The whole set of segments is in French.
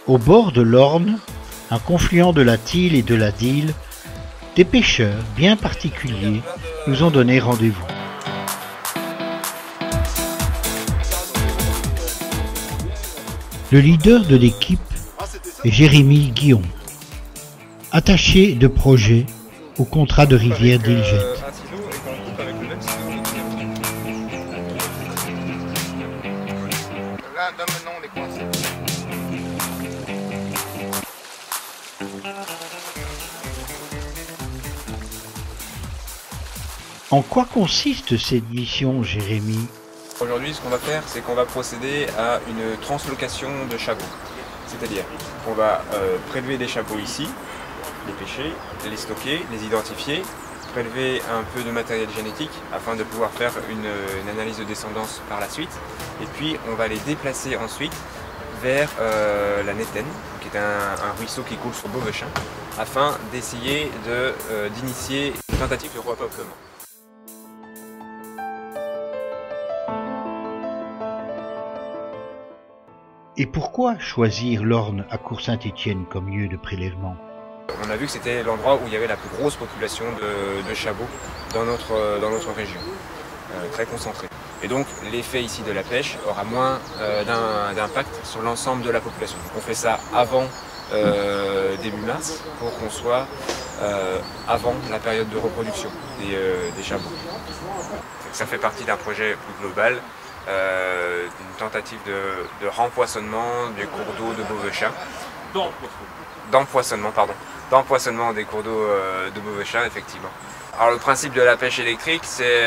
Au bord de l'Orne, un confluent de la Thille et de la Dyle, des pêcheurs bien particuliers nous ont donné rendez-vous. Le leader de l'équipe est Jérémy Guillon, attaché de projet au contrat de rivière d'Iljet. En quoi consiste cette mission, Jérémy? Aujourd'hui, ce qu'on va faire, c'est qu'on va procéder à une translocation de chabots. C'est-à-dire qu'on va prélever des chabots ici, les pêcher, les stocker, les identifier, prélever un peu de matériel génétique afin de pouvoir faire une analyse de descendance par la suite. Et puis, on va les déplacer ensuite vers la Nétaine, qui est un ruisseau qui coule sur Beauvechin, afin d'essayer d'initier une tentative de repeuplement. Et pourquoi choisir l'Orne à Court-Saint-Étienne comme lieu de prélèvement? On a vu que c'était l'endroit où il y avait la plus grosse population de chabots dans notre région, très concentrée. Et donc l'effet ici de la pêche aura moins d'impact sur l'ensemble de la population. Donc, on fait ça avant début mars pour qu'on soit avant la période de reproduction des chabots. Donc, ça fait partie d'un projet plus global, d'une tentative de rempoissonnement du cours d'eau de Beauvechin. D'empoisonnement des cours d'eau de Beauvechin, effectivement. Alors le principe de la pêche électrique, c'est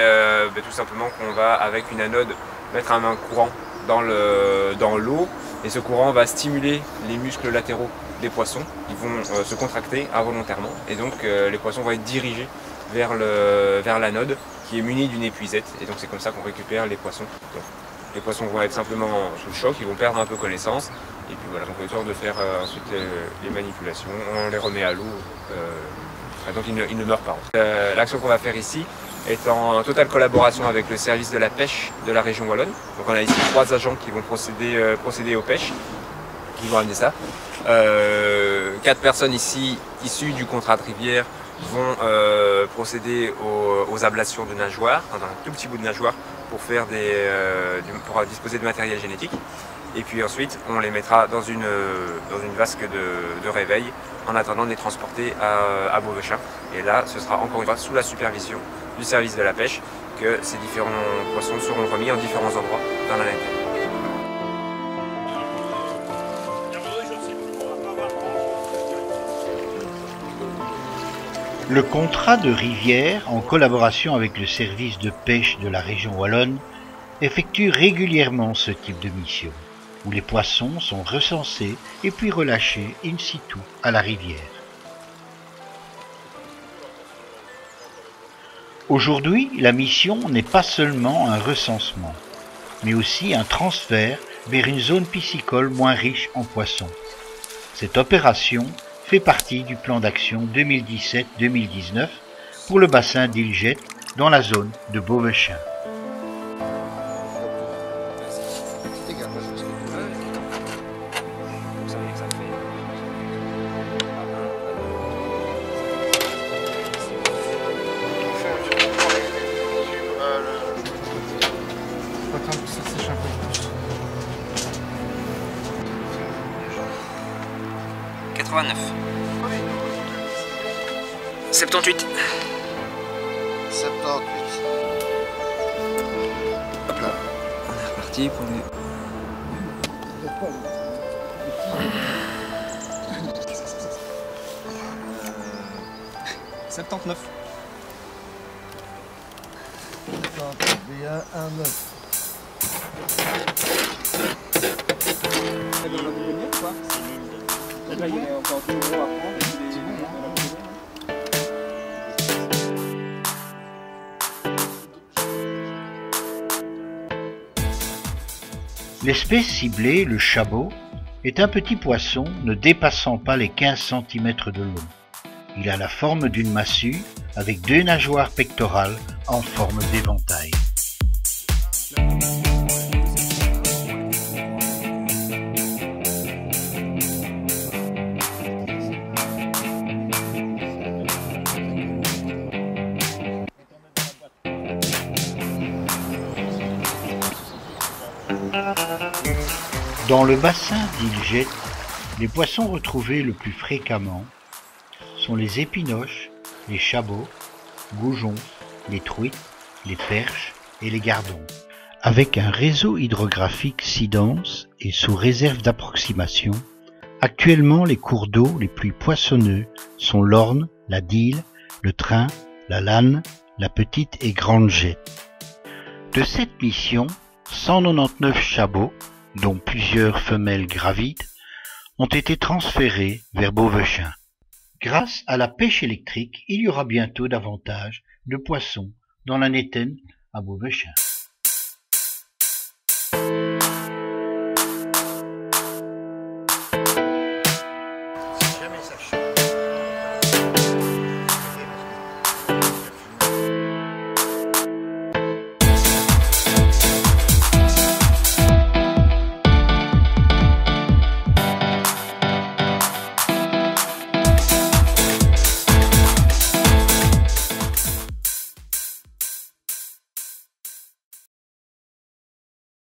tout simplement qu'on va, avec une anode, mettre un courant dans l'eau, et ce courant va stimuler les muscles latéraux des poissons. Ils vont se contracter involontairement, et donc les poissons vont être dirigés vers l'anode, qui est munie d'une épuisette, et donc c'est comme ça qu'on récupère les poissons. Donc, les poissons vont être simplement sous le choc, ils vont perdre un peu connaissance, et puis voilà, donc on a le temps de faire ensuite les manipulations, on les remet à l'eau, donc ils ne meurent pas. L'action qu'on va faire ici est en totale collaboration avec le service de la pêche de la région wallonne. Donc on a ici 3 agents qui vont procéder aux pêches, qui vont amener ça. 4 personnes ici, issues du contrat de rivière, vont procéder aux ablations de nageoires, dans un tout petit bout de nageoire, pour pour disposer de matériel génétique. Et puis ensuite, on les mettra dans une vasque de réveil en attendant de les transporter à Beauvechin. Et là, ce sera encore une fois sous la supervision du service de la pêche que ces différents poissons seront remis en différents endroits dans la Nétaine. Le contrat de rivière, en collaboration avec le service de pêche de la région wallonne, effectue régulièrement ce type de mission, où les poissons sont recensés et puis relâchés in situ à la rivière. Aujourd'hui, la mission n'est pas seulement un recensement, mais aussi un transfert vers une zone piscicole moins riche en poissons. Cette opération fait partie du plan d'action 2017-2019 pour le bassin d'Iljet dans la zone de Beauvechin. .89 78 Hop là, on est reparti pour les... 79 « L'espèce ciblée, le chabot, est un petit poisson ne dépassant pas les 15 cm de long. Il a la forme d'une massue avec 2 nageoires pectorales en forme d'éventail. Dans le bassin d'Iljet, les poissons retrouvés le plus fréquemment sont les épinoches, les chabots, goujons, les truites, les perches et les gardons. Avec un réseau hydrographique si dense et sous réserve d'approximation, actuellement les cours d'eau les plus poissonneux sont l'Orne, la Dyle, le Train, la Lanne, la Petite et Grande Jette. De cette mission, 199 chabots, dont plusieurs femelles gravides, ont été transférés vers Beauvechain. Grâce à la pêche électrique, il y aura bientôt davantage de poissons dans la Nétaine à Beauvechain.